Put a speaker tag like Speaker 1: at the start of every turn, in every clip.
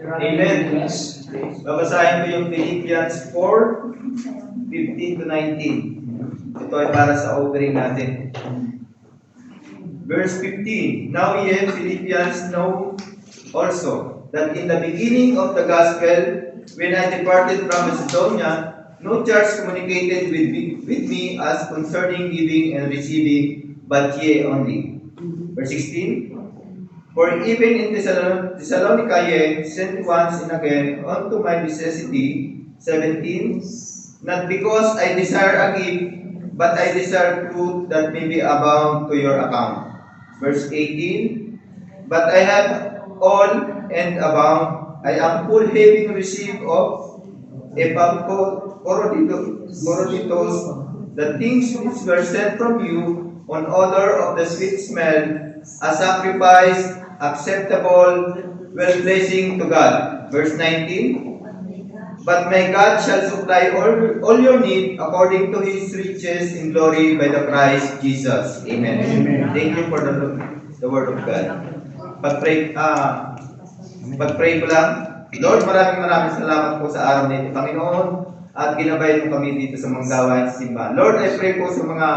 Speaker 1: Amen. Babasahin ko yung Philippians 4:15 to 19. Ito ay para sa offering natin. Verse 15. Now ye Philippians know also that in the beginning of the gospel, when I departed from Macedonia, no church communicated with me as concerning giving and receiving, but ye only. Verse 16. For even in Thessalonica ye sent once and again unto my necessity. 17. Not because I desire a gift, but I desire fruit that may be abound to your account. Verse 18. But I have all and abound. I am full, having received of Epaphroditus the things which were sent from you, on odor of the sweet smell, a sacrifice acceptable, well-pleasing to God. Verse 19. But my God shall supply all your need according to His riches in glory by the Christ Jesus. Amen.
Speaker 2: Amen.
Speaker 1: Thank you for the word of God. Pag-pray ko lang. Lord, maraming salamat po sa araw nito, Panginoon, at ginabayan mo kami dito sa mga gawain sa simbahan. Lord, I pray po sa mga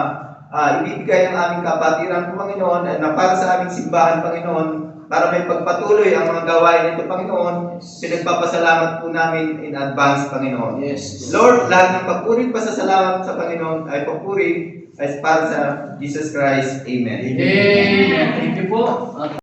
Speaker 1: ibibigay ang aming kapatiran po, Panginoon, na para sa aming simbahan, Panginoon, para may pagpatuloy ang mga gawain nito, Panginoon. Pinagpapasalamat po namin in advance, Panginoon.
Speaker 2: Yes.
Speaker 1: Lord, lahat ng papuri pa sa salamat sa Panginoon ay papuri ay para sa Jesus Christ. Amen.
Speaker 2: Amen. Thank you po.